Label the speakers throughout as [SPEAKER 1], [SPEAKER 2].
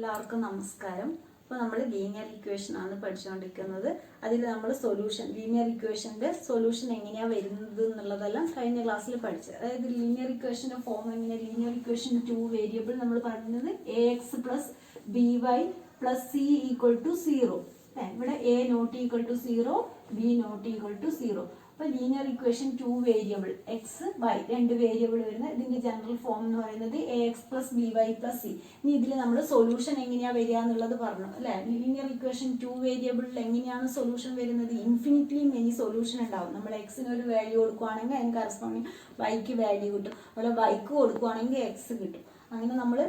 [SPEAKER 1] എല്ലാവർക്കും നമസ്കാരം. അപ്പോൾ നമ്മൾ ലീനിയർ ഇക്വേഷൻ ആണ് പഠിച്ചുകൊണ്ടിരിക്കുന്നത്. അതിൽ നമ്മൾ ലീനിയർ ഇക്വേഷൻ്റെ സൊല്യൂഷൻ എങ്ങനെയാണ് വരുന്നത് എന്നുള്ളതെല്ലാം കഴിഞ്ഞ ക്ലാസ്സിൽ പഠിച്ചത്. അതായത് ലീനിയർ ഇക്വേഷൻ്റെ ഫോം എങ്ങനെ, ലീനിയർ ഇക്വേഷൻ 2 വേരിയബിൾ നമ്മൾ പറയുന്നത് ax plus by plus c equal to 0. ഇവിടെ a not equal to 0, b not equal to 0. അപ്പോൾ linear equation 2 variable X Y രണ്ട് വേരിയബിൾ വരുന്ന ഇതിന്റെ ജനറൽ ഫോം എന്ന് പറയുന്നത് ax plus by plus c. ഇനി ഇതിൽ നമ്മൾ സൊല്യൂഷൻ എങ്ങനെയാണ് വരിക എന്നുള്ളത് പറഞ്ഞു അല്ലേ. ലീനിയർ ഇക്വേഷൻ 2 വേരിയബിളിൽ എങ്ങനെയാണ് സൊല്യൂഷൻ വരുന്നത്? ഇൻഫിനിറ്റ്ലി മെനി സൊല്യൂഷൻ ഉണ്ടാവും. നമ്മൾ എക്സിന് ഒരു വാല്യൂ കൊടുക്കുകയാണെങ്കിൽ അതിന് കറസ്പോണ്ടിങ് വൈക്ക് വാല്യൂ കിട്ടും, അതുപോലെ വൈക്ക് കൊടുക്കുകയാണെങ്കിൽ എക്സ് കിട്ടും. അങ്ങനെ നമ്മൾ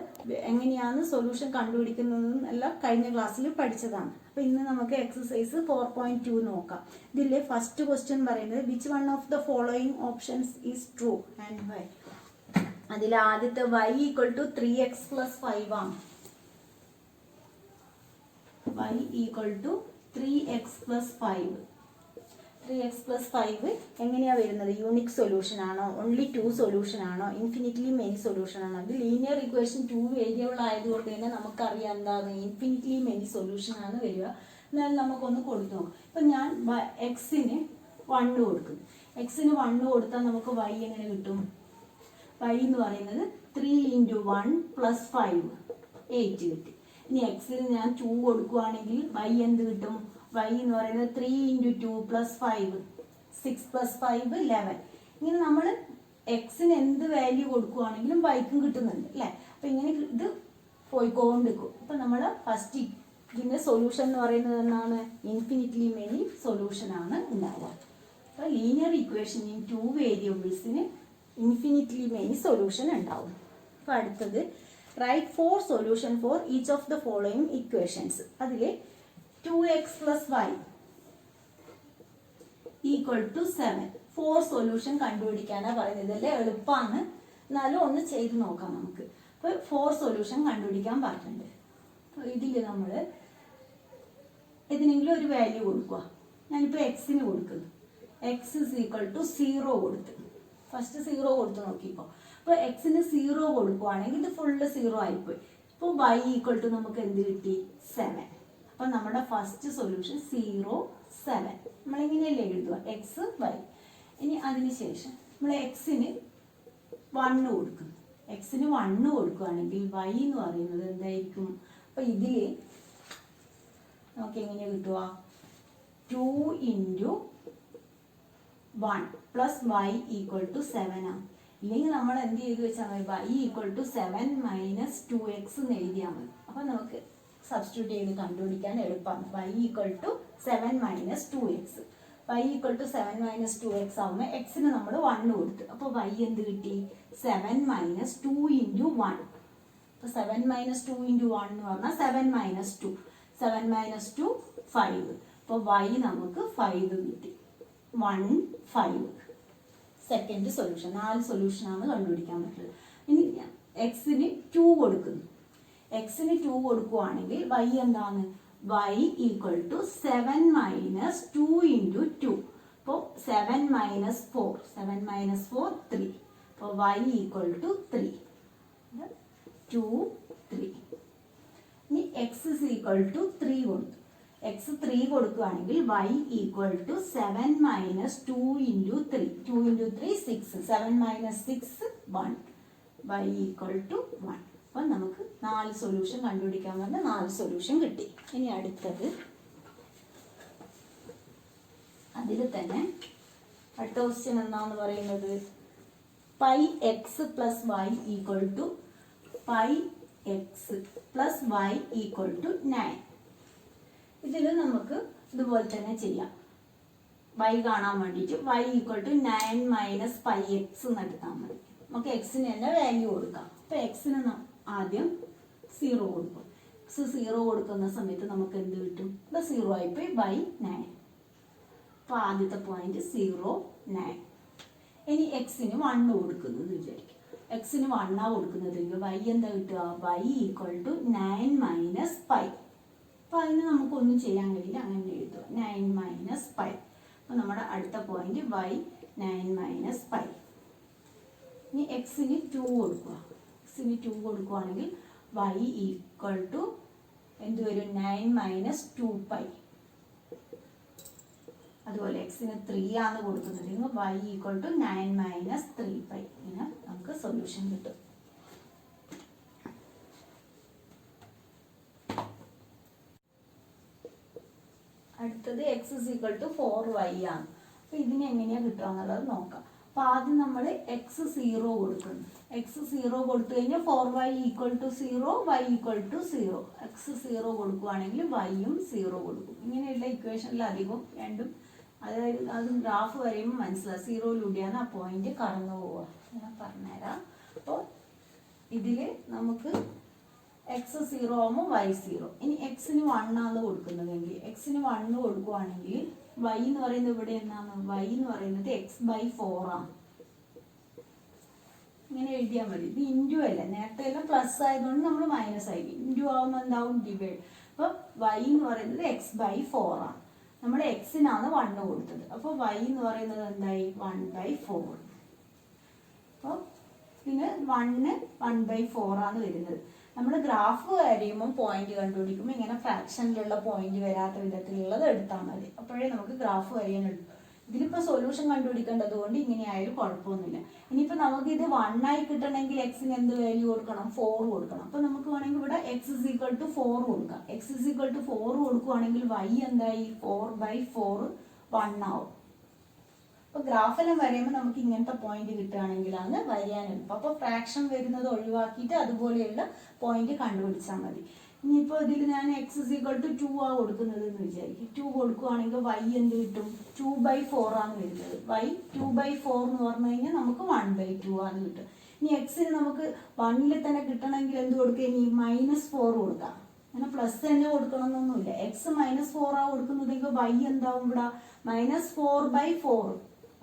[SPEAKER 1] എങ്ങനെയാണ് സൊല്യൂഷൻ കണ്ടുപിടിക്കുന്നതെന്നും എല്ലാം കഴിഞ്ഞ ക്ലാസ്സിൽ പഠിച്ചതാണ്. അപ്പോൾ ഇന്ന് നമുക്ക് എക്സസൈസ് 4.2 നോക്കാം. ഇതിലെ ഫസ്റ്റ് ക്വസ്റ്റ്യൻ പറയുന്നത് which one of the following options is true and why. അതിൽ ആദ്യത്തെ y equal to 3x plus 5 ആണ്. y equal to 3x plus 5. 3x plus 5 എങ്ങനെയാണ് വരുന്നത്? യൂണിക് സൊല്യൂഷൻ ആണോ, ഓൺലി 2 സൊല്യൂഷൻ ആണോ, ഇൻഫിനിറ്റ്ലി മെനി സൊല്യൂഷൻ ആണോ? അത് ലീനിയർ ഇക്വേഷൻ 2 വേരിയബിൾ ആയതുകൊണ്ട് തന്നെ നമുക്കറിയാം എന്താണ് ഇൻഫിനിറ്റ്ലി മെനി സൊല്യൂഷൻ ആണ് വരിക. എന്നാൽ നമുക്കൊന്ന് കൊടുത്തു നോക്കാം. ഇപ്പം ഞാൻ എക്സിന് 1 കൊടുക്കും. എക്സിന് 1 കൊടുത്താൽ നമുക്ക് y എങ്ങനെ കിട്ടും? y എന്ന് പറയുന്നത് 3 × 1 പ്ലസ് 5 8 കിട്ടി. ഇനി എക്സിന് ഞാൻ 2 കൊടുക്കുകയാണെങ്കിൽ y എന്ത് കിട്ടും? y എന്ന് പറയുന്നത് 3 × 2 പ്ലസ് 5 6 പ്ലസ് 5 11. ഇങ്ങനെ നമ്മൾ എക്സിന് എന്ത് വാല്യൂ കൊടുക്കുകയാണെങ്കിലും വൈക്കും കിട്ടുന്നുണ്ട് അല്ലേ. അപ്പം ഇങ്ങനെ ഇത് പോയിക്കൊണ്ടിരിക്കും. അപ്പം നമ്മൾ ഫസ്റ്റ് ഇതിൻ്റെ സൊല്യൂഷൻ എന്ന് പറയുന്നത് എന്താണ്? ഇൻഫിനിറ്റ്ലി മെനി സൊല്യൂഷൻ ആണ് ഉണ്ടാവുക. അപ്പോൾ ലീനിയർ ഇക്വേഷൻ ഇൻ 2 വേരിയബിൾസിന് ഇൻഫിനിറ്റ്ലി മെനി സൊല്യൂഷൻ ഉണ്ടാവും. അപ്പോൾ അടുത്തത് write 4 solution for each of the following equations. അതിൽ 2x plus y equal to 7. 4 solution കണ്ടുപിടിക്കാനാണ് പറയുന്നത്. ഇതെല്ലാം എളുപ്പമാണ്, എന്നാലും ഒന്ന് ചെയ്ത് നോക്കാം നമുക്ക്. അപ്പോൾ 4 സൊല്യൂഷൻ കണ്ടുപിടിക്കാൻ പറഞ്ഞിട്ടുണ്ട്. അപ്പോൾ ഇതിൽ നമ്മൾ ഏതിനെങ്കിലും ഒരു വാല്യൂ കൊടുക്കുക. ഞാനിപ്പോൾ എക്സിന് കൊടുക്കുന്നു. എക്സ് ഇസ് ഈക്വൽ ടു 0 കൊടുത്ത് ഫസ്റ്റ് 0 കൊടുത്ത് നോക്കിക്കോ. അപ്പോൾ എക്സിന് 0 കൊടുക്കുകയാണെങ്കിൽ ഇത് ഫുള്ള് 0 ആയിപ്പോയി. ഇപ്പോൾ y ഈക്വൽ ടു നമുക്ക് എന്ത് കിട്ടി? 7. അപ്പോൾ നമ്മുടെ ഫസ്റ്റ് സൊല്യൂഷൻ 0 7. നമ്മളിങ്ങനെയല്ലേ എഴുതുക എക്സ് വൈ. ഇനി അതിനുശേഷം നമ്മൾ എക്സിന് 1 കൊടുക്കും. എക്സിന് 1 കൊടുക്കുകയാണെങ്കിൽ y എന്ന് പറയുന്നത് എന്തായിരിക്കും? അപ്പോൾ ഇതിൽ നമുക്ക് എങ്ങനെ കിട്ടുക? 2 × 1 പ്ലസ് y ഈക്വൽ ടു 7 ആണ്. ഇല്ലെങ്കിൽ നമ്മൾ എന്ത് ചെയ്ത് വെച്ചാൽ മതി? y equal to 7 minus 2x എന്ന് എഴുതിയാൽ മതി. അപ്പോൾ നമുക്ക് സബ്സ്റ്റിറ്റ്യൂട്ട് ചെയ്ത് കണ്ടുപിടിക്കാൻ എളുപ്പമാണ്. y equal to 7 minus 2x. y equal to 7 minus 2x ആവുമ്പോൾ എക്സിന് നമ്മൾ 1 കൊടുത്തു. അപ്പോൾ y എന്ത് കിട്ടി? 7 മൈനസ് 2 × 1. അപ്പോൾ 7 മൈനസ് 2 × 1 എന്ന് പറഞ്ഞാൽ 7 മൈനസ് 2. 7 മൈനസ് 2 5. അപ്പോൾ y നമുക്ക് 5 കിട്ടി. 1 5. Second solution. 4 സൊല്യൂഷനാണ് കണ്ടുപിടിക്കാൻ പറ്റുന്നത്. ഇനി എക്സിന് 2 കൊടുക്കുന്നു. എക്സിന് 2 കൊടുക്കുകയാണെങ്കിൽ y എന്താണ്? y equal to 7 minus 2 × 2. അപ്പോൾ 7 മൈനസ് 4. 7 മൈനസ് 4 3. അപ്പോൾ y ഈക്വൽ ടു 3. 2 3. ഇനി എക്സ് ഇസ് ഈക്വൽ ടു 3 കൊടുത്തു. എക്സ് 3 കൊടുക്കുകയാണെങ്കിൽ y equal to 7 minus 2 × 3. 2 × 3 6. 7 minus 6 1. y equal to 1. അപ്പം നമുക്ക് 4 സൊല്യൂഷൻ കണ്ടുപിടിക്കാൻ പറഞ്ഞാൽ 4 സൊല്യൂഷൻ കിട്ടി. ഇനി അടുത്തത് അതിൽ തന്നെ അടുത്ത ക്വസ്റ്റ്യൻ എന്താണെന്ന് പറയുന്നത് pi X plus Y equal to pi X plus Y equal to 9. ഇതിൽ നമുക്ക് ഇതുപോലെ തന്നെ ചെയ്യാം. y കാണാൻ വേണ്ടിയിട്ട് y equal to 9 minus pi x എന്ന് എടുത്താൽ മതി. നമുക്ക് എക്സിന് തന്നെ വാല്യൂ കൊടുക്കാം. അപ്പോൾ എക്സിന് ആദ്യം 0 കൊടുക്കും. എക്സ് 0 കൊടുക്കുന്ന സമയത്ത് നമുക്ക് എന്ത് കിട്ടും? ഇത് 0 ആയിപ്പോയി ബൈ 9. അപ്പോൾ ആദ്യത്തെ പോയിന്റ് 0 9. ഇനി എക്സിന് 1 കൊടുക്കുന്നത് വിചാരിക്കും. എക്സിന് 1 കൊടുക്കുന്നതെങ്കിൽ y എന്താ കിട്ടുക? y equal to 9 minus pi. അപ്പോൾ അതിന് നമുക്കൊന്നും ചെയ്യാൻ കഴിയില്ല, അങ്ങനെ എഴുതുക 9 മൈനസ് പൈ. അപ്പോൾ നമ്മുടെ അടുത്ത പോയിന്റ് y 9 മൈനസ് പൈ. ഇനി എക്സിന് 2 കൊടുക്കുക. എക്സിന് 2 കൊടുക്കുകയാണെങ്കിൽ y ഈക്വൽ ടു എന്ത് വരും 9 മൈനസ് 2π. അതുപോലെ എക്സിന് 3 ആണ് കൊടുക്കുന്നുണ്ടെങ്കിൽ y ഈക്വൽ ടു 9 മൈനസ് 3π. ഇങ്ങനെ നമുക്ക് സൊല്യൂഷൻ കിട്ടും. അടുത്തത് x is equal to 4y ആണ്. അപ്പോൾ ഇതിനെ എങ്ങനെയാണ് കിട്ടുക എന്നുള്ളത് നോക്കാം. അപ്പോൾ ആദ്യം നമ്മൾ x 0 കൊടുക്കുന്നു. x 0 കൊടുത്തു കഴിഞ്ഞാൽ 4y equal to 0, y equal to 0. x 0 കൊടുക്കുകയാണെങ്കിൽ yയും 0 കൊടുക്കും. ഇങ്ങനെയുള്ള ഇക്വേഷനിൽ അധികം രണ്ടും, അതായത് അത് ഗ്രാഫ് വരെയുമ്പോൾ മനസ്സിലാവും 0യിലൂടെയാണ് ആ പോയിന്റ് കടന്നു പോവുക. ഞാൻ പറഞ്ഞുതരാം. അപ്പോൾ ഇതിൽ നമുക്ക് എക്സ് 0 ആകുമ്പോൾ y 0. ഇനി എക്സിന് 1 ആണ് കൊടുക്കുന്നതെങ്കിൽ എക്സിന് 1 കൊടുക്കുവാണെങ്കിൽ y എന്ന് പറയുന്നത് ഇവിടെ എന്താണ്? y എന്ന് പറയുന്നത് x/4 ആണ്. ഇങ്ങനെ എഴുതിയാൽ മതി. ഇത് ഇൻറ്റു അല്ല, നേരത്തെ എല്ലാം പ്ലസ് ആയതുകൊണ്ട് നമ്മൾ മൈനസ് ആയി. ഇൻറ്റു ആകുമ്പോൾ എന്താവും? ഡിവൈഡ്. അപ്പോൾ y എന്ന് പറയുന്നത് x/4 ആണ്. നമ്മൾ എക്സിനാണ് 1 കൊടുത്തത്. അപ്പോൾ y എന്ന് പറയുന്നത് എന്തായി? 1/4. അപ്പോൾ പിന്നെ 1/4 ആണ് വരുന്നത്. നമ്മൾ ഗ്രാഫ് വരയുമ്പോൾ പോയിന്റ് കണ്ടുപിടിക്കുമ്പോൾ ഇങ്ങനെ ഫ്രാക്ഷനിലുള്ള പോയിന്റ് വരാത്ത വിധത്തിലുള്ളത് എടുത്താൽ മതി. അപ്പോഴേ നമുക്ക് ഗ്രാഫ് വരയാൻ എളുപ്പം. ഇതിലിപ്പോൾ സൊല്യൂഷൻ കണ്ടുപിടിക്കേണ്ടത് കൊണ്ട് ഇങ്ങനെ ആയാലും കുഴപ്പമൊന്നുമില്ല. ഇനിയിപ്പോൾ നമുക്ക് ഇത് 1 ആയി കിട്ടണമെങ്കിൽ എക്സിന് എന്ത് വാല്യൂ കൊടുക്കണം? 4 കൊടുക്കണം. അപ്പോൾ നമുക്ക് വേണമെങ്കിൽ ഇവിടെ x is equal to 4 കൊടുക്കാം. x is equal to 4 കൊടുക്കുകയാണെങ്കിൽ y എന്തായി? 4/4 1 ആവും. അപ്പോൾ ഗ്രാഫെല്ലാം വരയുമ്പോൾ നമുക്ക് ഇങ്ങനത്തെ പോയിന്റ് കിട്ടുകയാണെങ്കിലാണ് വരയാൻ എളുപ്പം. അപ്പോൾ ഫ്രാക്ഷൻ വരുന്നത് ഒഴിവാക്കിയിട്ട് അതുപോലെയുള്ള പോയിന്റ് കണ്ടുപിടിച്ചാൽ മതി. ഇനിയിപ്പോൾ ഇതിൽ ഞാൻ x is equal to 2 ആ കൊടുക്കുന്നത് എന്ന് വിചാരിക്കും. 2 കൊടുക്കുകയാണെങ്കിൽ y എന്ത് കിട്ടും? 2/4 ആണ് വരുന്നത്. y 2/4 എന്ന് പറഞ്ഞു കഴിഞ്ഞാൽ നമുക്ക് 1/2 ആണ് കിട്ടും. ഇനി എക്സിന് നമുക്ക് 1ൽ തന്നെ കിട്ടണമെങ്കിൽ എന്ത് കൊടുക്കുക? ഇനി -4 കൊടുക്കാം. അങ്ങനെ പ്ലസ് തന്നെ കൊടുക്കണമെന്നൊന്നുമില്ല. എക്സ് -4 ആ കൊടുക്കുന്നതെങ്കിൽ y എന്താവും ഇവിടെ? -4/4.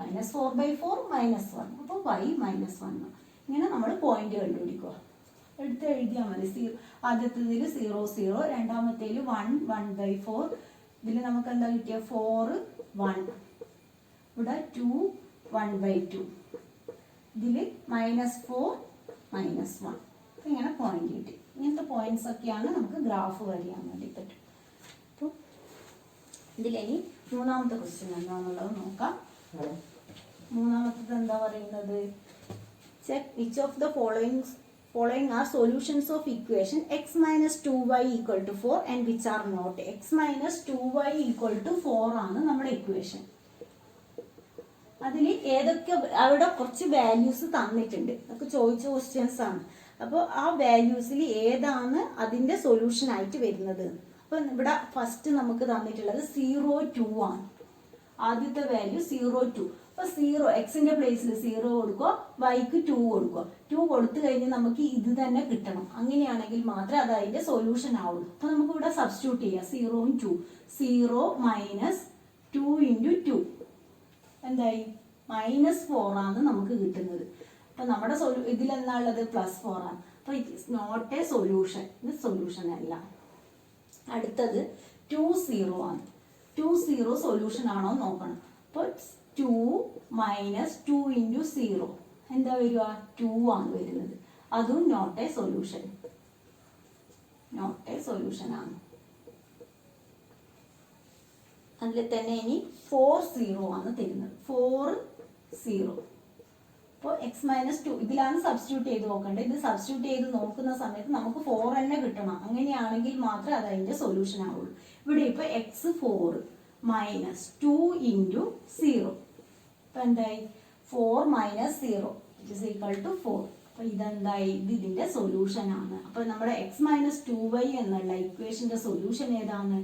[SPEAKER 1] -4/4 -1. അപ്പോൾ y -1. ഇങ്ങനെ നമ്മൾ പോയിന്റ് കണ്ടുപിടിക്കുക. എടുത്ത് എഴുതിയാൽ മതി. ആദ്യത്തേതിൽ 0 0, രണ്ടാമത്തേൽ 1 1/4. ഇതിൽ നമുക്ക് എന്താ കിട്ടിയ? 4 1. ഇവിടെ 2 1/2. ഇതിൽ -4 -1. ഇങ്ങനെ പോയിന്റ് കിട്ടി. ഇങ്ങനത്തെ പോയിന്റ്സ് ഒക്കെയാണ് നമുക്ക് ഗ്രാഫ് വരയാൻ വേണ്ടി പറ്റും. അപ്പോൾ ഇതിലിനി മൂന്നാമത്തെ ക്വസ്റ്റ്യൻ എന്താണെന്നുള്ളത് നോക്കാം. മൂന്നാമത്തത് എന്താ പറയുന്നത്? Check which of the following are solutions of equation x minus 2y equal to 4 and which are not. x minus 2y equal to 4 ആണ് നമ്മുടെ ഇക്വേഷൻ. അതിൽ ഏതൊക്കെ അവിടെ കുറച്ച് വാല്യൂസ് തന്നിട്ടുണ്ട്. നമുക്ക് ചോദിച്ച ക്വസ്റ്റ്യൻസ് ആണ്. അപ്പോൾ ആ വാല്യൂസിൽ ഏതാണ് അതിൻ്റെ സൊല്യൂഷൻ ആയിട്ട് വരുന്നത്? അപ്പോൾ ഇവിടെ ഫസ്റ്റ് നമുക്ക് തന്നിട്ടുള്ളത് 0 2 ആണ്. ആദ്യത്തെ വാല്യൂ 0 2. അപ്പോൾ 0 എക്സിന്റെ പ്ലേസിൽ 0 കൊടുക്കുക, വൈക്ക് 2 കൊടുക്കുക. 2 കൊടുത്തു കഴിഞ്ഞാൽ നമുക്ക് ഇത് തന്നെ കിട്ടണം. അങ്ങനെയാണെങ്കിൽ മാത്രമേ അത് അതിന്റെ സൊല്യൂഷൻ ആവുള്ളൂ. അപ്പോൾ നമുക്ക് ഇവിടെ സബ്സ്റ്റിറ്റ്യൂട്ട് ചെയ്യാം. 0 2. 0 മൈനസ് 2 ഇൻറ്റു 2 എന്തായി? -4 ആണ് നമുക്ക് കിട്ടുന്നത്. അപ്പോൾ നമ്മുടെ ഇതിലെന്താണുള്ളത്? +4 ആണ്. അപ്പോൾ it is not a solution. ഇത് സൊല്യൂഷൻ അല്ല. അടുത്തത് 2 0 ആണ്. 2 0 സൊല്യൂഷൻ ആണോ നോക്കണം. അപ്പോൾ 2 മൈനസ് 2 ഇൻറ്റു 0 എന്താ വരിക? 2 ആണ് വരുന്നത്. അതും not a solution. Not a solution ആണ്. അതിൽ തന്നെ ഇനി 4 0 ആണ് തരുന്നത്. 4 0. അപ്പോൾ x മൈനസ് 2 ഇതിലാണ് സബ്സ്റ്റിറ്റ്യൂട്ട് ചെയ്ത് നോക്കേണ്ടത്. ഇത് സബ്സ്റ്റിറ്റ്യൂട്ട് ചെയ്ത് നോക്കുന്ന സമയത്ത് നമുക്ക് 4 തന്നെ കിട്ടണം. അങ്ങനെയാണെങ്കിൽ മാത്രമേ അത് അതിൻ്റെ സൊല്യൂഷൻ ആവുള്ളൂ. ഇവിടെ ഇപ്പോൾ x 4 മൈനസ് 2 ഇൻറ്റു 0. അപ്പോൾ എന്തായി? 4 minus 0 it is equal to 4. അപ്പോൾ ഇതെന്തായി? ഇത് ഇതിൻ്റെ സൊല്യൂഷൻ ആണ്. അപ്പോൾ നമ്മുടെ x മൈനസ് 2y എന്നുള്ള ഇക്വേഷൻ്റെ സൊല്യൂഷൻ ഏതാണ്?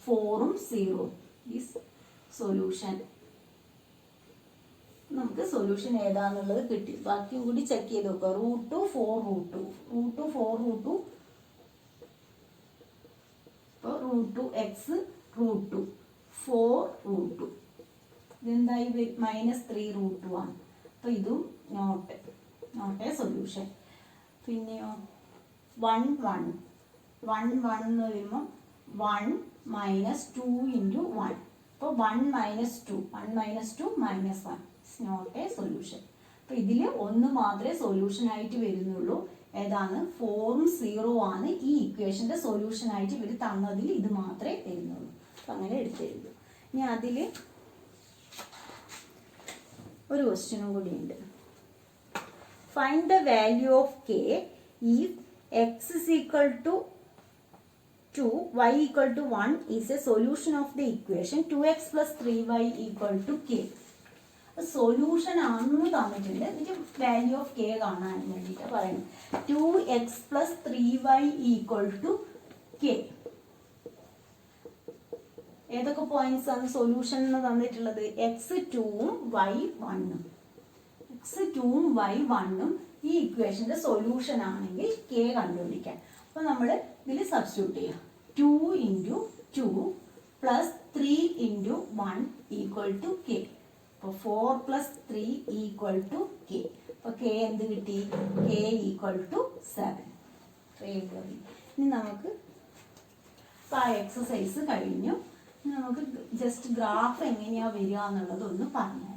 [SPEAKER 1] 4ഉം 0 ഈസ് സൊല്യൂഷൻ. നമുക്ക് സൊല്യൂഷൻ ഏതാന്നുള്ളത് കിട്ടി. ബാക്കിയും കൂടി ചെക്ക് ചെയ്ത് നോക്കുക. √2 4 √2 √2 4 √2. ഇപ്പോൾ √2x √2 4 √2. ഇതെന്തായി? -3 √2 ആണ്. അപ്പോൾ ഇതും നോട്ട് എ സൊല്യൂഷൻ. പിന്നെയോ 1 1 1 1 എന്ന് വരുമ്പോൾ 1 മൈനസ് 2 ഇൻറ്റു 1. അപ്പോൾ 1 minus 2 1 minus 2 -1 not a solution. അപ്പോൾ ഇതിൽ ഒന്ന് മാത്രമേ സൊല്യൂഷൻ ആയിട്ട് വരുന്നുള്ളൂ. ഏതാണ് 4ഉം 0 ആണ് ഈ ഇക്വേഷന്റെ സൊല്യൂഷൻ ആയിട്ട് ഇവർ തന്നതിൽ ഇത് മാത്രമേ തരുന്നുള്ളൂ. അപ്പം അങ്ങനെ എടുത്തെഴുതും. ഇനി അതിൽ ഒരു ക്വസ്റ്റ്യനും കൂടി ഉണ്ട്. Find the value of k if x is equal to 2 y equal to 1 is a solution of the equation 2x plus 3y equal to k. Solution ആണെന്ന് തന്നിട്ടുണ്ട്. എന്നിട്ട് വാല്യൂ ഓഫ് കെ കാണാൻ വേണ്ടിയിട്ട് പറയുന്നത് 2x plus 3y equal to k. ഏതൊക്കെ points ആണ് solution എന്ന് തന്നിട്ടുള്ളത്? x2ഉം y1ഉം. x2ഉം y1ഉം ഈ ഇക്വേഷന്റെ സൊല്യൂഷൻ ആണെങ്കിൽ k കണ്ടുപിടിക്കാൻ. അപ്പോൾ നമ്മൾ ഇതിൽ സബ്സ്റ്റിറ്റ്യൂട്ട് ചെയ്യാം. 2 into 2 plus 3 into 1 equal to k. അപ്പോൾ 4 plus 3 equal to k. അപ്പോൾ k എന്ത് കിട്ടി? k equal to 7. ഇനി നമുക്ക് ആ എക്സസൈസ് കഴിഞ്ഞു. നമുക്ക് ജസ്റ്റ് ഗ്രാഫ് എങ്ങനെയാ വരിക എന്നുള്ളത് ഒന്ന് പറഞ്ഞുതരാം.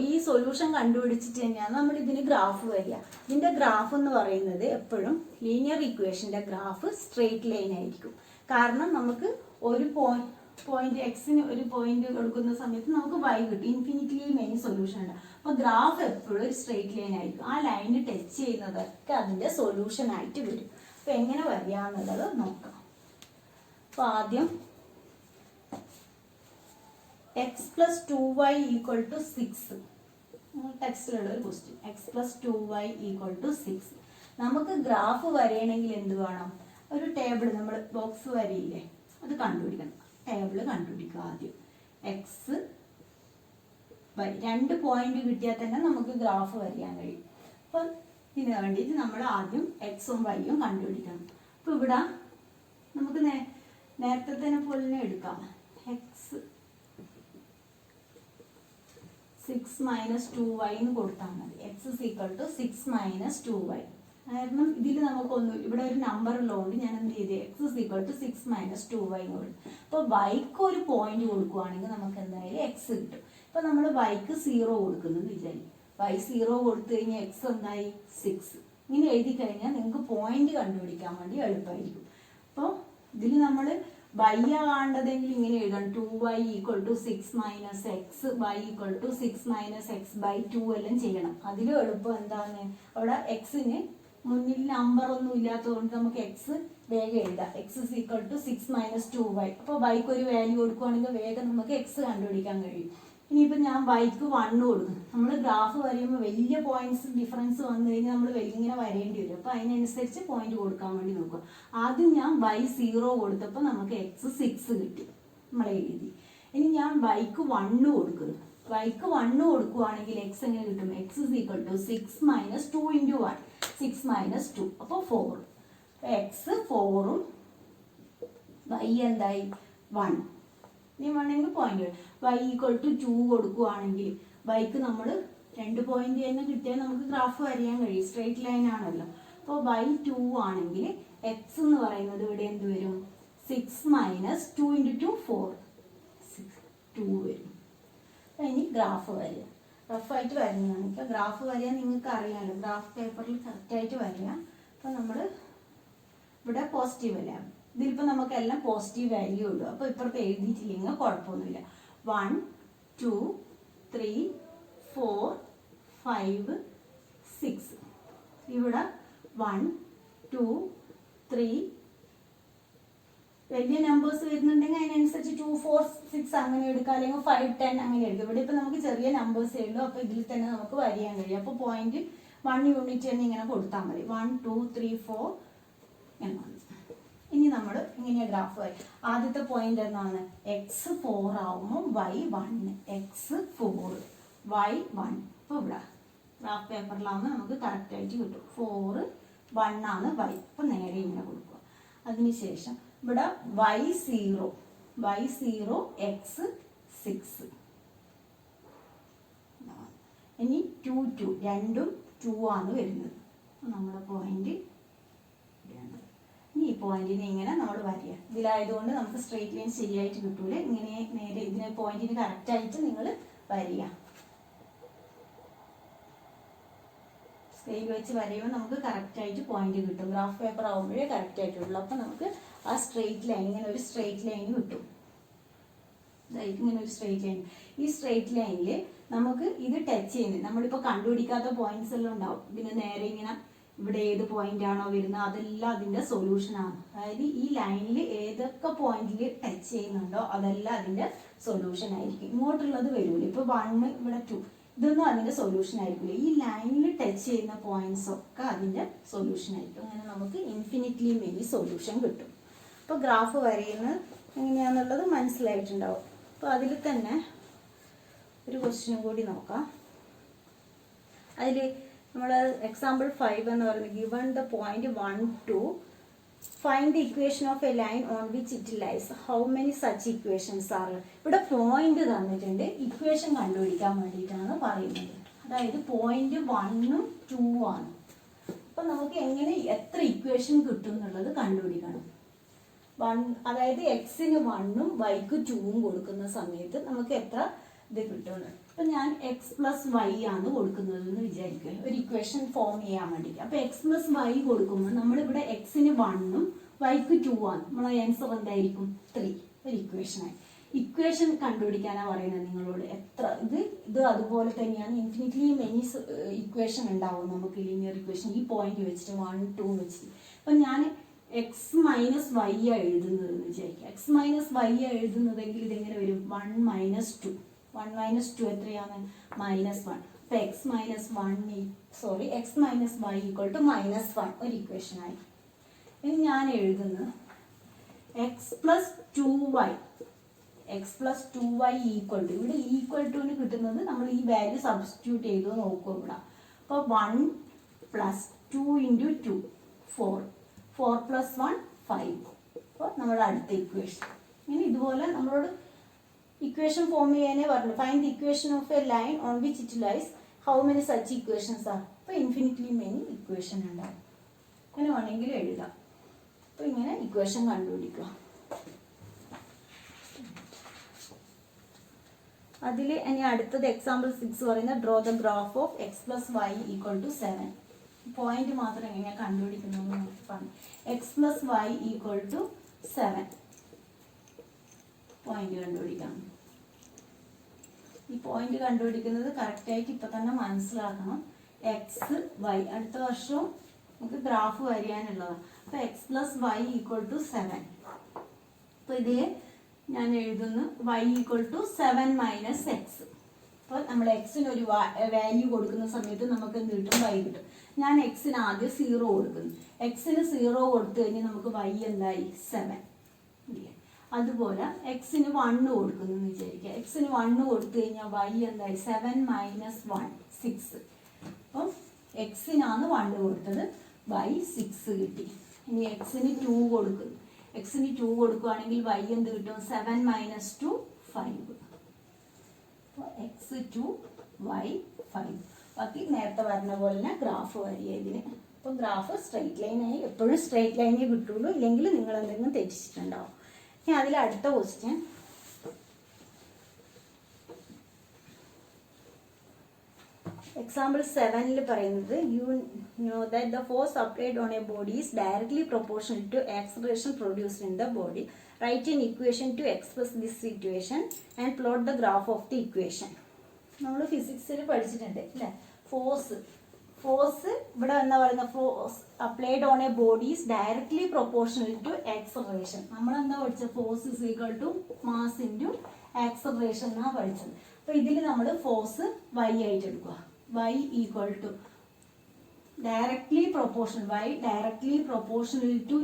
[SPEAKER 1] ഈ സൊല്യൂഷൻ കണ്ടുപിടിച്ചിട്ട് തന്നെയാണ് നമ്മൾ ഇതിന് ഗ്രാഫ് വരിക. ഇതിന്റെ ഗ്രാഫ് എന്ന് പറയുന്നത് എപ്പോഴും ലീനിയർ ഇക്വേഷന്റെ ഗ്രാഫ് സ്ട്രെയിറ്റ് ലൈൻ ആയിരിക്കും. കാരണം നമുക്ക് ഒരു പോയിന്റ് എക്സിന് ഒരു പോയിന്റ് കൊടുക്കുന്ന സമയത്ത് നമുക്ക് y കിട്ടും. ഇൻഫിനിറ്റ്ലി മെയിൻ സൊല്യൂഷൻ ഉണ്ട്. അപ്പോൾ ഗ്രാഫ് എപ്പോഴും ഒരു സ്ട്രെയിറ്റ് ലൈൻ ആയിരിക്കും. ആ ലൈന് ടച്ച് ചെയ്യുന്നതൊക്കെ അതിന്റെ സൊല്യൂഷൻ ആയിട്ട് വരും. അപ്പോൾ എങ്ങനെ വരിക എന്നുള്ളത് നോക്കാം. അപ്പോൾ ആദ്യം x plus 2y equal to 6. ടെക്സ്റ്റിലുള്ള ഒരു question. x plus 2y equal to 6. നമുക്ക് ഗ്രാഫ് വരയണമെങ്കിൽ എന്ത് വേണം? ഒരു ടേബിൾ നമ്മൾ ബോക്സ് വരയില്ലേ, അത് കണ്ടുപിടിക്കണം. ടേബിൾ കണ്ടുപിടിക്കുക ആദ്യം. എക്സ് വൈ 2 പോയിന്റ് കിട്ടിയാൽ തന്നെ നമുക്ക് ഗ്രാഫ് വരയാൻ കഴിയും. അപ്പം ഇതിന് വേണ്ടിയിട്ട് നമ്മൾ ആദ്യം എക്സും വൈയും കണ്ടുപിടിക്കണം. അപ്പോൾ ഇവിടെ നമുക്ക് നേരത്തെ തന്നെ പോലെ എടുക്കാം. എക്സ് 6 minus 2y എന്ന് കൊടുത്താൽ മതി. X is equal to 6 minus 2y. കാരണം ഇതിൽ നമുക്കൊന്നും ഇവിടെ ഒരു നമ്പർ ഉള്ളതുകൊണ്ട് ഞാൻ എന്ത് ചെയ്ത് x is equal to 6 minus 2y എന്ന് കൊടുക്കും. അപ്പോൾ വൈക്ക് ഒരു പോയിന്റ് കൊടുക്കുവാണെങ്കിൽ നമുക്ക് എന്തായാലും എക്സ് കിട്ടും. ഇപ്പം നമ്മൾ വൈക്ക് 0 കൊടുക്കുന്നത് വിചാരിക്കും. y 0 കൊടുത്തു കഴിഞ്ഞാൽ എക്സ് എന്തായി 6. ഇങ്ങനെ എഴുതി കഴിഞ്ഞാൽ നിങ്ങൾക്ക് പോയിന്റ് കണ്ടുപിടിക്കാൻ വേണ്ടി എളുപ്പമായിരിക്കും. അപ്പോൾ ഇതിൽ നമ്മൾ y കാണേണ്ടതെങ്കിൽ ഇങ്ങനെ എഴുതണം. 2y equal to 6 minus x, y equal to 6 minus x by 2 എല്ലാം ചെയ്യണം. അതിലും എളുപ്പം എന്താണ്? അവിടെ എക്സിന് മുന്നിൽ നമ്പർ ഒന്നും ഇല്ലാത്തതുകൊണ്ട് നമുക്ക് എക്സ് വേഗം എഴുതാം. X is equal to 6 minus 2y. അപ്പോൾ വൈക്ക് ഒരു വാല്യൂ കൊടുക്കുവാണെങ്കിൽ വേഗം നമുക്ക് എക്സ് കണ്ടുപിടിക്കാൻ കഴിയും. ഇനിയിപ്പോൾ ഞാൻ വൈക്ക് 1 കൊടുക്കും. നമ്മൾ ഗ്രാഫ് വരയുമ്പോൾ വലിയ പോയിന്റ്സ് ഡിഫറൻസ് വന്നു കഴിഞ്ഞാൽ നമ്മൾ ഇങ്ങനെ വരേണ്ടി വരും. അപ്പോൾ അതിനനുസരിച്ച് പോയിന്റ് കൊടുക്കാൻ വേണ്ടി നോക്കുക. ആദ്യം ഞാൻ y 0 കൊടുത്തപ്പോൾ നമുക്ക് x 6 കിട്ടി, നമ്മൾ എഴുതി. ഇനി ഞാൻ വൈക്ക് 1 കൊടുക്കുന്നു. വൈക്ക് 1 കൊടുക്കുവാണെങ്കിൽ എക്സ് എങ്ങനെ കിട്ടും? X is equal to 6 minus 2 into 1. 6 minus 2 അപ്പോൾ 4. എക്സ് 4ഉം y എന്തായി 1. ഇനി വേണമെങ്കിൽ പോയിന്റ് y ഈക്വൽ ടു 2 കൊടുക്കുവാണെങ്കിൽ വൈക്ക് നമ്മൾ 2 പോയിന്റ് തന്നെ കിട്ടിയാൽ നമുക്ക് ഗ്രാഫ് വരയാൻ കഴിയും. സ്ട്രെയിറ്റ് ലൈൻ ആണല്ലോ. അപ്പോൾ y 2 ആണെങ്കിൽ എക്സ് എന്ന് പറയുന്നത് ഇവിടെ എന്ത് വരും? 6 minus 2 into 2 4. 2 വരും. ഇനി ഗ്രാഫ് വരിക. റഫായിട്ട് വരണമെങ്കിൽ ഗ്രാഫ് വരയാൻ നിങ്ങൾക്ക് അറിയാമല്ലോ. ഗ്രാഫ് പേപ്പറിൽ കറക്റ്റായിട്ട് വരിക. അപ്പോൾ നമ്മൾ ഇവിടെ പോസിറ്റീവ് അല്ല, ഇതിലിപ്പോൾ നമുക്കെല്ലാം പോസിറ്റീവ് വാല്യൂ ഉള്ളൂ. അപ്പോൾ ഇപ്പുറത്ത് എഴുതിയിട്ടില്ലെങ്കിൽ കുഴപ്പമൊന്നുമില്ല. 1 2 3 4 5 6. ഇവിടെ 1 2 3 വലിയ നമ്പേഴ്സ് വരുന്നുണ്ടെങ്കിൽ അതിനനുസരിച്ച് 2 4 6 അങ്ങനെ എടുക്കാം, അല്ലെങ്കിൽ 5 10 അങ്ങനെ എടുക്കാം. ഇവിടെ ഇപ്പം നമുക്ക് ചെറിയ നമ്പേഴ്സേ ഉള്ളൂ. അപ്പോൾ ഇതിൽ തന്നെ നമുക്ക് വരയാൻ കഴിയും. അപ്പോൾ പോയിന്റ് 1 യൂണിറ്റ് തന്നെ ഇങ്ങനെ കൊടുത്താൽ മതി. 1 2 3 4 എന്നാണ്. ഇനി നമ്മൾ ഇങ്ങനെ ഗ്രാഫ് വരും. ആദ്യത്തെ പോയിന്റ് എന്താണ്? എക്സ് 4 ആവുമ്പോൾ y 1, എക്സ് 4 y 1. അപ്പോൾ ഇവിടെ ഗ്രാഫ് പേപ്പറിലാവുമ്പോൾ നമുക്ക് കറക്റ്റായിട്ട് കിട്ടും. 4 1 ആണ് y. അപ്പോൾ നേരെ ഇങ്ങനെ കൊടുക്കുക. അതിനുശേഷം ഇവിടെ y 0 എക്സ് 6. ഇനി 2 2 രണ്ടും 2 ആണ് വരുന്നത്. നമ്മുടെ പോയിന്റ് ഈ പോയിന്റിനെ ഇങ്ങനെ നമ്മൾ വരിക. ഇതിലായതുകൊണ്ട് നമുക്ക് സ്ട്രെയിറ്റ് ലൈൻ ശരിയായിട്ട് കിട്ടൂല. ഇങ്ങനെ നേരെ ഇതിനെ പോയിന്റിന് കറക്റ്റായിട്ട് നിങ്ങൾ വരിക. സ്കെയിൽ വെച്ച് വരയുമ്പോൾ നമുക്ക് കറക്റ്റായിട്ട് പോയിന്റ് കിട്ടും. ഗ്രാഫ് പേപ്പർ ആകുമ്പോഴേ കറക്റ്റ് ആയിട്ടുള്ളൂ. അപ്പം നമുക്ക് ആ സ്ട്രെയിറ്റ് ലൈൻ, ഇങ്ങനെ ഒരു സ്ട്രെയിറ്റ് ലൈൻ കിട്ടും. ഇങ്ങനെ ഒരു സ്ട്രെയിറ്റ് ലൈൻ. ഈ സ്ട്രെയിറ്റ് ലൈനിൽ നമുക്ക് ഇത് ടച്ച് ചെയ്യുന്നത്, നമ്മളിപ്പോൾ കണ്ടുപിടിക്കാത്ത പോയിന്റ്സ് എല്ലാം ഉണ്ടാവും. ഇതിന് നേരെ ഇങ്ങനെ ഇവിടെ ഏത് പോയിന്റ് ആണോ വരുന്നത് അതെല്ലാം അതിൻ്റെ സൊല്യൂഷനാണ്. അതായത് ഈ ലൈനിൽ ഏതൊക്കെ പോയിന്റിൽ ടച്ച് ചെയ്യുന്നുണ്ടോ അതെല്ലാം അതിൻ്റെ സൊല്യൂഷൻ ആയിരിക്കും. ഇങ്ങോട്ടുള്ളത് വരില്ല. ഇപ്പോൾ 1 ഇവിടെ 2 ഇതൊന്നും അതിൻ്റെ സൊല്യൂഷൻ ആയിരിക്കില്ല. ഈ ലൈനിൽ ടച്ച് ചെയ്യുന്ന പോയിന്റ്സ് ഒക്കെ അതിൻ്റെ സൊല്യൂഷൻ ആയിരിക്കും. അങ്ങനെ നമുക്ക് ഇൻഫിനിറ്റ്ലി മെനി സൊല്യൂഷൻ കിട്ടും. അപ്പോൾ ഗ്രാഫ് വരയുന്നത് എങ്ങനെയാണെന്നുള്ളത് മനസ്സിലായിട്ടുണ്ടാവും. അപ്പോൾ അതിൽ തന്നെ ഒരു ക്വസ്റ്റ്യനും കൂടി നോക്കാം. അതിൽ നമ്മൾ എക്സാമ്പിൾ 5 എന്ന് പറയുന്നത് given the point 1, 2 find the equation of a line on which it lies how many such equations are. ഇവിടെ പോയിന്റ് തന്നിട്ടുണ്ട്, ഇക്വേഷൻ കണ്ടുപിടിക്കാൻ വേണ്ടിയിട്ടാണ് പറയുന്നത്. അതായത് പോയിന്റ് 1ഉം 2 ആണ്. അപ്പം നമുക്ക് എങ്ങനെ എത്ര ഇക്വേഷൻ കിട്ടും എന്നുള്ളത് കണ്ടുപിടിക്കണം. അതായത് എക്സിന് 1ഉം വൈക്ക് 2ഉം കൊടുക്കുന്ന സമയത്ത് നമുക്ക് എത്ര ഇത് കിട്ടുന്നത്. അപ്പം ഞാൻ എക്സ് പ്ലസ് വൈ ആണ് കൊടുക്കുന്നത് എന്ന് വിചാരിക്കുക, ഒരു ഇക്വേഷൻ ഫോം ചെയ്യാൻ വേണ്ടിയിട്ട്. അപ്പം എക്സ് പ്ലസ് വൈ കൊടുക്കുമ്പോൾ നമ്മളിവിടെ എക്സിന് 1ഉം വൈക്ക് 2 ആണ്. നമ്മളെ ആൻസർ എന്തായിരിക്കും? 3. ഒരു ഇക്വേഷനായി. ഇക്വേഷൻ കണ്ടുപിടിക്കാനാണ് പറയുന്നത് നിങ്ങളോട്. എത്ര ഇത് അതുപോലെ തന്നെയാണ്. ഇൻഫിനിറ്റ്ലി മെനി ഇക്വേഷൻ ഉണ്ടാവും നമുക്ക്, ലീനിയർ ഇക്വേഷൻ ഈ പോയിന്റ് വെച്ചിട്ട് 1, 2 വെച്ചിട്ട്. അപ്പം ഞാൻ എക്സ് മൈനസ് വൈ ആ എഴുതുന്നതെന്ന് വിചാരിക്കുക. എക്സ് മൈനസ് വൈ ആ എഴുതുന്നതെങ്കിൽ ഇതെങ്ങനെ വരും? 1 മൈനസ് 2. 1 മൈനസ് 2 എത്രയാണ്? -1. അപ്പോൾ x minus y equal to -1 ഒരു ഇക്വേഷനായി. ഇനി ഞാൻ എഴുതുന്നത് x plus 2y equal to, ഇവിടെ ഈക്വൾ ടുവിന് കിട്ടുന്നത് നമ്മൾ ഈ വാല്യൂ സബ്സ്റ്റിറ്റ്യൂട്ട് ചെയ്ത് നോക്കും ഇവിടെ. അപ്പോൾ 1 പ്ലസ് 2 ഇൻറ്റു 2 4 പ്ലസ് 1 5. അപ്പോൾ നമ്മുടെ അടുത്ത ഇക്വേഷൻ. ഇനി ഇതുപോലെ നമ്മളോട് ഇക്വേഷൻ ഫോം ചെയ്യാനേ പറഞ്ഞു. Find the equation of a line on which it lies how many such equations are. അപ്പോൾ ഇൻഫിനിറ്റ്ലി മെനി ഇക്വേഷൻ ഉണ്ടാവും. അങ്ങനെ വേണമെങ്കിലും എഴുതാം. അപ്പോൾ ഇങ്ങനെ ഇക്വേഷൻ കണ്ടുപിടിക്കുക. അതിൽ ഇനി അടുത്തത് എക്സാമ്പിൾ 6 പറയുന്നത് draw the graph of x plus y equal to 7. Point മാത്രം എങ്ങനെയാണ് കണ്ടുപിടിക്കുന്നതെന്ന് നമുക്ക് പറഞ്ഞു. X plus y equal to 7 point കണ്ടുപിടിക്കാം. ഈ പോയിന്റ് കണ്ടുപിടിക്കുന്നത് കറക്റ്റായിട്ട് ഇപ്പം തന്നെ മനസ്സിലാക്കണം. എക്സ് വൈ അടുത്ത വർഷവും നമുക്ക് ഗ്രാഫ് വരയാനുള്ളതാണ്. അപ്പോൾ x plus y equal to 7. അപ്പോൾ ഇതിൽ ഞാൻ എഴുതുന്നു y equal to 7 minus x. അപ്പോൾ നമ്മൾ എക്സിന് ഒരു വാല്യൂ കൊടുക്കുന്ന സമയത്ത് നമുക്ക് എന്ത് കിട്ടും? വൈ കിട്ടും. ഞാൻ എക്സിന് ആദ്യം 0 കൊടുക്കുന്നു. എക്സിന് 0 കൊടുത്തു കഴിഞ്ഞാൽ നമുക്ക് വൈ എന്തായി? 7 ഇല്ലേ? അതുപോലെ എക്സിന് 1 കൊടുക്കുന്നു എന്ന് വിചാരിക്കുക. എക്സിന് 1 കൊടുത്തു കഴിഞ്ഞാൽ വൈ എന്തായി? 7 മൈനസ് 1 6. അപ്പം എക്സിനാണ് 1 കൊടുത്തത്, വൈ 6 കിട്ടി. ഇനി എക്സിന് 2 കൊടുക്കുന്നു. എക്സിന് 2 കൊടുക്കുകയാണെങ്കിൽ വൈ എന്ത് കിട്ടും? 7 മൈനസ് 2 5. അപ്പോൾ എക്സ് 2 വൈ 5. ബാക്കി നേരത്തെ പറഞ്ഞ പോലെ തന്നെ ഗ്രാഫ് വരിക ഇതിന്. അപ്പോൾ ഗ്രാഫ് സ്ട്രെയിറ്റ് ലൈനായി, എപ്പോഴും സ്ട്രെയിറ്റ് ലൈനേ കിട്ടുള്ളൂ, ഇല്ലെങ്കിൽ നിങ്ങൾ എന്തെങ്കിലും തെറ്റിച്ചിട്ടുണ്ടാവും. ഇനി അതിൽ അടുത്ത ക്വസ്റ്റ്യൻ എക്സാമ്പിൾ 7 പറയുന്നത് you know that the force applied on a body is directly proportional to acceleration produced in the body. Write an equation to express this situation and plot the graph of the equation. നമ്മൾ ഫിസിക്സിൽ പഠിച്ചിട്ടുണ്ട് അല്ലേ? Force ഇവിടെ എന്താ പറയുന്ന force applied on a body is directly proportional to acceleration. നമ്മളെന്താ പഠിച്ചത്? Force is equal to mass into acceleration എന്നാണ് പഠിച്ചത്. അപ്പോൾ ഇതിൽ നമ്മൾ ഫോഴ്സ് വൈ ആയിട്ട് എടുക്കുക. Y equal to directly proportional, y directly proportional to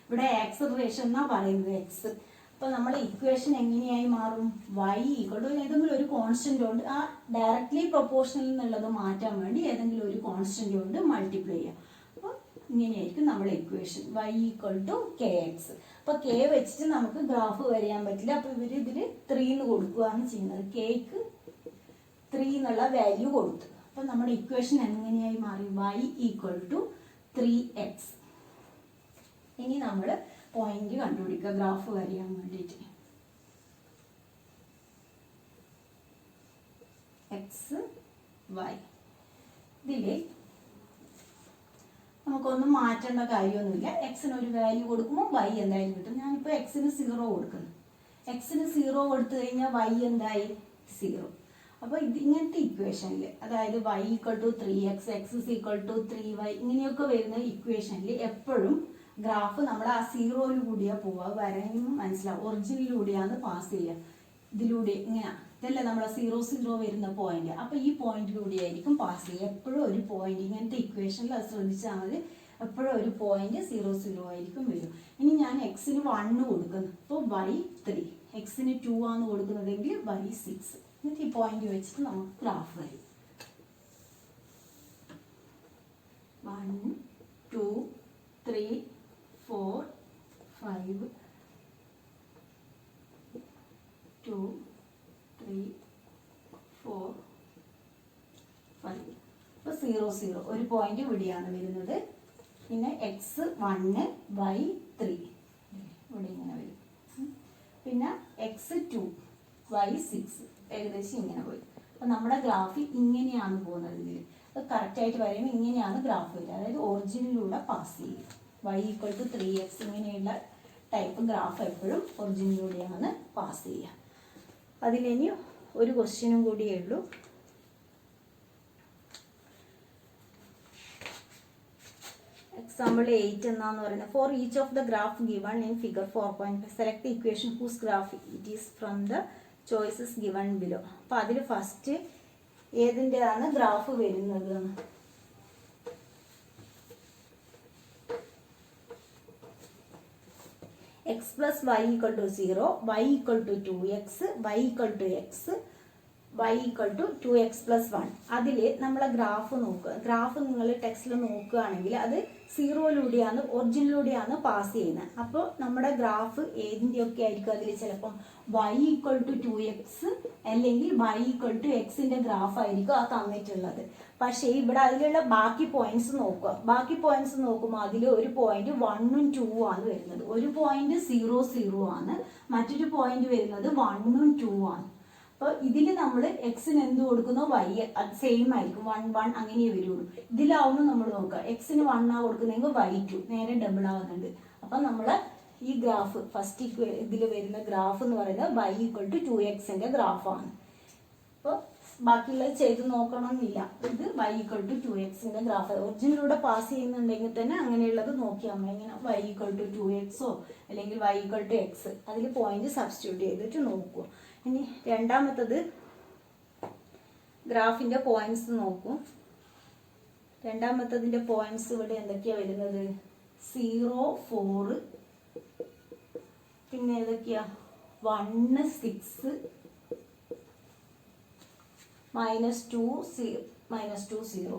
[SPEAKER 1] ഇവിടെ ആക്സലറേഷൻ എന്നാണ് പറയുന്നത് എക്സ്. അപ്പോൾ നമ്മൾ ഇക്വേഷൻ എങ്ങനെയായി മാറും? വൈ ഈക്വൽ ടു ഏതെങ്കിലും ഒരു കോൺസ്റ്റന്റ് കൊണ്ട്, ആ ഡയറക്ട്ലി പ്രൊപ്പോർഷണൽ എന്നുള്ളത് മാറ്റാൻ വേണ്ടി ഏതെങ്കിലും ഒരു കോൺസ്റ്റന്റ് കൊണ്ട് മൾട്ടിപ്ലൈ ചെയ്യാം. അപ്പോൾ ഇങ്ങനെയായിരിക്കും നമ്മുടെ equation y equal to k x. അപ്പോൾ കെ വെച്ചിട്ട് നമുക്ക് ഗ്രാഫ് വരയാൻ പറ്റില്ല. അപ്പോൾ ഇവർ ഇതിൽ 3 എന്ന് കൊടുക്കുകയാണ് ചെയ്യുന്നത്. കെക്ക് 3 എന്നുള്ള വാല്യൂ കൊടുത്തു. അപ്പോൾ നമ്മുടെ ഇക്വേഷൻ എങ്ങനെയായി മാറി? Y equal to 3x. ഇനി നമ്മൾ പോയിന്റ് കണ്ടുപിടിക്കുക ഗ്രാഫ് വരയാൻ വേണ്ടിയിട്ട്. എക്സ് വൈ ഇതിൽ നമുക്കൊന്നും മാറ്റേണ്ട കാര്യമൊന്നുമില്ല. എക്സിന് ഒരു വാല്യൂ കൊടുക്കുമ്പോൾ വൈ എന്തായാലും കിട്ടും. ഞാനിപ്പോൾ എക്സിന് 0 കൊടുക്കുന്നു. എക്സിന് 0 കൊടുത്തു കഴിഞ്ഞാൽ വൈ എന്തായി 0. അപ്പോൾ ഇത് ഇങ്ങനത്തെ ഇക്വേഷനിൽ, അതായത് y = 3x, x = 3y ഇങ്ങനെയൊക്കെ വരുന്ന ഇക്വേഷനിൽ എപ്പോഴും ഗ്രാഫ് നമ്മൾ ആ 0യിൽ കൂടിയാണ് പോവുക. വരയുമ്പോൾ മനസ്സിലാവും ഒറിജിനിലൂടെയാണ് പാസ് ചെയ്യുക. ഇതിലൂടെ ഇങ്ങനെ ഇതല്ലേ നമ്മളെ 0 വരുന്ന പോയിന്റ്. അപ്പോൾ ഈ പോയിന്റിലൂടെ ആയിരിക്കും പാസ് ചെയ്യുക. എപ്പോഴും ഒരു പോയിന്റ് ഇങ്ങനത്തെ ഇക്വേഷനിൽ അത് ശ്രദ്ധിച്ചാൽ മതി. എപ്പോഴും ഒരു പോയിന്റ് 0 ആയിരിക്കും വരും. ഇനി ഞാൻ എക്സിന് 1 കൊടുക്കുന്നു. അപ്പോൾ y 3, എക്സിന് 2 ആണ് കൊടുക്കുന്നതെങ്കിൽ y 6. എന്നിട്ട് ഈ പോയിന്റ് വെച്ചിട്ട് നമുക്ക് ഗ്രാഫ് വരും. 1 2 3 4 5 2 3 4 5. അപ്പോൾ 0 0 ഒരു പോയിന്റ് ഇവിടെയാണ് വരുന്നത്. പിന്നെ x 1 y 3 ഇവിടെ ഇങ്ങനെ വരും. പിന്നെ x 2 y 6 ഏകദേശം ഇങ്ങനെ പോയി. അപ്പോൾ നമ്മുടെ ഗ്രാഫ് ഇങ്ങനെയാണ് പോകുന്നത്. ഇതിൽ അത് കറക്റ്റായിട്ട് പറയുമ്പോൾ ഇങ്ങനെയാണ് ഗ്രാഫ് വരിക. അതായത് ഒറിജിനിലൂടെ പാസ് ചെയ്യുക. y = 3x ഇങ്ങനെയുള്ള ടൈപ്പ് ഗ്രാഫ് എപ്പോഴും ഒറിജിനിലൂടെയാണ് പാസ് ചെയ്യുക. അതിലിനി ഒരു ക്വസ്റ്റ്യനും കൂടിയേ ഉള്ളൂ. എക്സാമ്പിൾ 8 എന്നാന്ന് പറയുന്നത്, for each of the graph given in figure 4.5 select the equation whose graph it is from the choices given below. അപ്പോൾ അതിൽ ഫസ്റ്റ് ഏതിൻ്റെതാണ് ഗ്രാഫ് വരുന്നത്? x plus y = 0, y = 2x, y = x, y = 2x plus 1. അതിൽ നമ്മളെ graph നോക്കുക. Graph നിങ്ങൾ ടെക്സ്റ്റിൽ നോക്കുകയാണെങ്കിൽ അത് 0യിലൂടെയാണ് ഒറിജിനിലൂടെയാണ് പാസ് ചെയ്യുന്നത്. അപ്പോൾ നമ്മുടെ ഗ്രാഫ് ഏതിൻ്റെയൊക്കെ ആയിരിക്കും? അതിൽ ചിലപ്പം y = 2x അല്ലെങ്കിൽ y = x-ൻ്റെ ഗ്രാഫ് ആയിരിക്കും ആ തന്നിട്ടുള്ളത്. പക്ഷേ ഇവിടെ അതിലുള്ള ബാക്കി പോയിന്റ്സ് നോക്കുക. ബാക്കി പോയിന്റ്സ് നോക്കുമ്പോൾ അതിൽ ഒരു പോയിന്റ് 1ഉം 2ഉം ആണ് വരുന്നത്. ഒരു പോയിന്റ് 0 0 ആണ്, മറ്റൊരു പോയിന്റ് വരുന്നത് 1ഉം 2ഉം ആണ്. അപ്പോൾ ഇതിൽ നമ്മൾ എക്സിന് എന്ത് കൊടുക്കുന്നോ വൈ അത് സെയിം ആയിരിക്കും, 1 1 അങ്ങനെ വരുള്ളൂ. ഇതിലാവുമ്പോൾ നമ്മൾ നോക്കുക, എക്സിന് 1 ആ കൊടുക്കുന്നതെങ്കിൽ y 2 നേരെ ഡബിൾ ആവുന്നുണ്ട്. അപ്പം നമ്മൾ ഈ ഗ്രാഫ് ഫസ്റ്റ് ഇതിൽ വരുന്ന ഗ്രാഫ് എന്ന് പറയുന്നത് y = 2x-ൻ്റെ ഗ്രാഫാണ്. അപ്പോൾ ബാക്കിയുള്ളത് ചെയ്ത് നോക്കണമെന്നില്ല. ഇത് y = 2x-ൻ്റെ ഗ്രാഫ് ഒറിജിനിലൂടെ പാസ് ചെയ്യുന്നുണ്ടെങ്കിൽ തന്നെ അങ്ങനെയുള്ളത് നോക്കിയാൽ മതി. ഇങ്ങനെ y = 2x അല്ലെങ്കിൽ y = x അതിൽ പോയിന്റ് സബ്സ്റ്റിറ്റ്യൂട്ട് ചെയ്തിട്ട് നോക്കുക. ഇനി രണ്ടാമത്തത് ഗ്രാഫിൻ്റെ പോയിന്റ്സ് നോക്കും. രണ്ടാമത്തതിൻ്റെ പോയിന്റ്സ് ഇവിടെ എന്തൊക്കെയാണ് വരുന്നത്? 0 4, പിന്നെ ഏതൊക്കെയാ? 1 6, -2 0.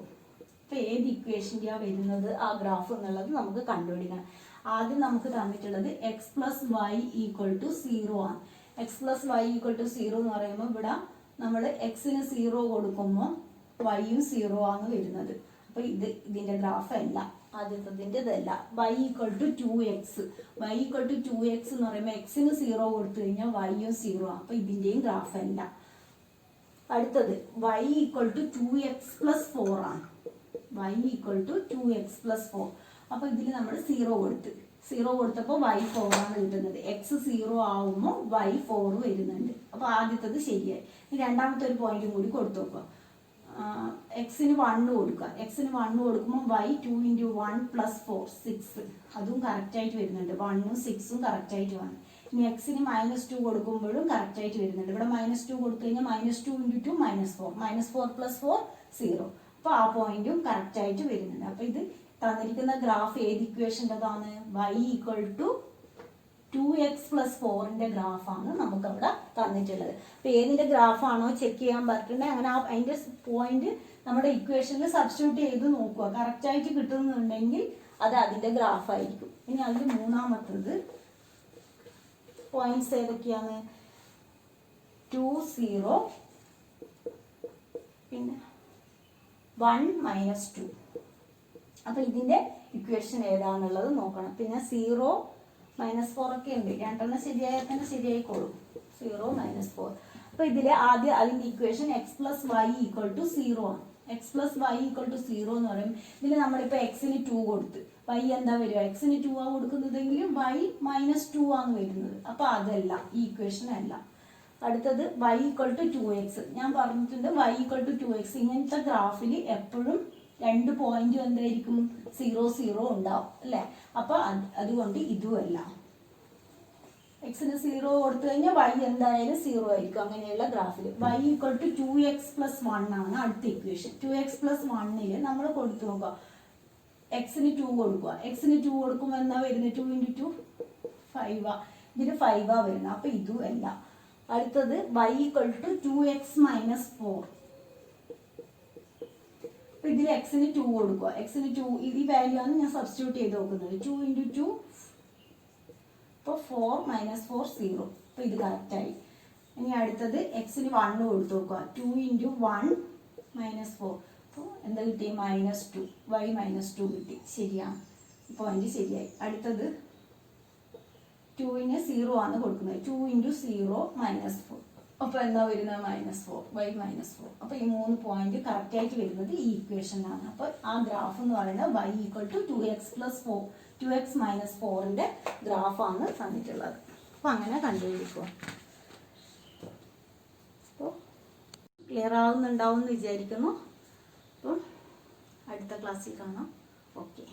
[SPEAKER 1] ഇപ്പം ഏത് ഇക്വേഷൻ്റെയാണ് വരുന്നത് ആ ഗ്രാഫ് എന്നുള്ളത് നമുക്ക് കണ്ടുപിടിക്കണം. ആദ്യം നമുക്ക് തന്നിട്ടുള്ളത് x + y = 0 ആണ്. x + y = 0 എന്ന് പറയുമ്പോൾ ഇവിടെ നമ്മൾ എക്സിന് 0 കൊടുക്കുമ്പോൾ വൈയും 0 ആണ് വരുന്നത്. അപ്പോൾ ഇതിൻ്റെ ഗ്രാഫ് അല്ല, ആദ്യത്തതിൻ്റെതല്ല. y = 2x, y = 2x എന്ന് പറയുമ്പോൾ എക്സിന് 0 കൊടുത്തു കഴിഞ്ഞാൽ വൈയും 0 ആണ്. അപ്പോൾ ഇതിൻ്റെയും ഗ്രാഫ് അല്ല. അടുത്തത് y = 2x + 4 ആണ്. y = 2x + 4. അപ്പോൾ ഇതിൽ നമ്മൾ 0 കൊടുത്തപ്പോൾ y 4 ആണ് കിട്ടുന്നത്. x 0 ആവുമ്പോൾ y 4 വരുന്നുണ്ട്. അപ്പോൾ ആദ്യത്തത് ശരിയായി. രണ്ടാമത്തെ ഒരു പോയിന്റും കൂടി കൊടുത്തു നോക്കുക. എക്സിന് 1 കൊടുക്കുക. എക്സിന് 1 കൊടുക്കുമ്പോൾ y 2 × 1 + 4 6 അതും കറക്റ്റായിട്ട് വരുന്നുണ്ട്. 1ഉം 6ഉം കറക്റ്റായിട്ട് വന്നു. ഇനി എക്സിന് -2 കൊടുക്കുമ്പോഴും കറക്റ്റായിട്ട് വരുന്നുണ്ട്. ഇവിടെ -2 കൊടുത്തു കഴിഞ്ഞാൽ -2 × 2 -4, -4 + 4 0. അപ്പോൾ ആ പോയിന്റും കറക്റ്റായിട്ട് വരുന്നുണ്ട്. അപ്പോൾ ഇത് തന്നിരിക്കുന്ന ഗ്രാഫ് ഏത് ഇക്വേഷൻ്റെതാണ്? y = 2x + 4-ൻ്റെ ഗ്രാഫാണ് നമുക്കവിടെ തന്നിട്ടുള്ളത്. അപ്പോൾ ഏതിൻ്റെ ഗ്രാഫാണോ ചെക്ക് ചെയ്യാൻ പറ്റുന്നത് അങ്ങനെ അതിൻ്റെ പോയിന്റ് നമ്മുടെ ഇക്വേഷനിൽ സബ്സ്റ്റിറ്റ്യൂട്ട് ചെയ്ത് നോക്കുക. കറക്റ്റായിട്ട് കിട്ടുന്നുണ്ടെങ്കിൽ അത് അതിൻ്റെ ഗ്രാഫായിരിക്കും. ഇനി അതിൽ മൂന്നാമത്തത് പോയിന്റ്സ് ഏതൊക്കെയാണ്? 2 0, പിന്നെ 1 -2. അപ്പോൾ ഇതിൻ്റെ ഇക്വേഷൻ ഏതാണെന്നുള്ളത് നോക്കണം. പിന്നെ 0 -4 ഒക്കെ ഉണ്ട്. രണ്ടെണ്ണം ശരിയായാൽ തന്നെ ശരിയായിക്കോളും. 0 -4. അപ്പോൾ ഇതിൽ ആദ്യം അതിൻ്റെ ഇക്വേഷൻ x + y = 0 ആണ്. X plus Y equal to 0 എന്ന് പറയും. ഇതിൽ നമ്മളിപ്പോൾ എക്സിന് 2 കൊടുത്ത് വൈ എന്താ വരിക, എക്സിന് 2 ആ കൊടുക്കുന്നതെങ്കിലും വൈ -2 ആണ് വരുന്നത്. അപ്പോൾ അതല്ല, ഈ ഇക്വേഷൻ അല്ല. അടുത്തത് y ഈക്വൽ ടു 2x. ഞാൻ പറഞ്ഞിട്ടുണ്ട് y ഈക്വൽ ടു 2x. ഇങ്ങനത്തെ ഗ്രാഫിൽ എപ്പോഴും 2 പോയിന്റ് എന്തായിരിക്കും, 0 0 ഉണ്ടാവും അല്ലേ. അപ്പോൾ അതുകൊണ്ട് ഇതുമല്ല. എക്സിന് 0 കൊടുത്തു കഴിഞ്ഞാൽ y എന്തായാലും 0 ആയിരിക്കും അങ്ങനെയുള്ള ഗ്രാഫിൽ. y equal to 2x plus 1 ആണ് അടുത്ത ഇക്വേഷൻ. 2x പ്ലസ് 1ൽ നമ്മൾ കൊടുത്തു നോക്കുക, എക്സിന് 2 കൊടുക്കുക. എക്സിന് 2 കൊടുക്കുമ്പോൾ എന്താ വരുന്നത്, 2 × 2 5. ഇതിന് 5 വരുന്നത്. അപ്പോൾ ഇതും അല്ല. അടുത്തത് y equal to 2x minus 4. അപ്പോൾ ഇതിൽ എക്സിന് 2 കൊടുക്കുക. എക്സിന് 2 ഈ വാല്യൂ ആണ് ഞാൻ സബ്സ്റ്റിറ്റ്യൂട്ട് ചെയ്ത് നോക്കുന്നത്. 2 × 2 അപ്പോൾ 4 - 4 0. അപ്പോൾ ഇത് കറക്റ്റായി. ഇനി അടുത്തത് എക്സിന് 1 കൊടുത്തു നോക്കുക. 2 × 1 - 4. അപ്പോൾ എന്താ കിട്ടി, -2. y -2 കിട്ടി. ശരിയാണ്, പോയിന്റ് ശരിയായി. അടുത്തത് 2ന് 0 ആണ് കൊടുക്കുന്നത്. 2 × 0 -4. അപ്പോൾ എന്താ വരുന്നത്, -4, y -4. അപ്പോൾ ഈ 3 പോയിന്റ് കറക്റ്റായിട്ട് വരുന്നത് ഈ ഇക്വേഷനാണ്. അപ്പോൾ ആ ഗ്രാഫ് എന്ന് പറയുന്നത് y equal to 2x plus 4, 2x minus 4ന്റെ ഗ്രാഫാണ് തന്നിട്ടുള്ളത്. അപ്പോൾ അങ്ങനെ കണ്ടുപിടിക്കുക. അപ്പോൾ ക്ലിയർ ആവുന്നുണ്ടാവും എന്ന് വിചാരിക്കുന്നു. അപ്പോൾ അടുത്ത ക്ലാസ്സിൽ കാണാം. ഓക്കെ.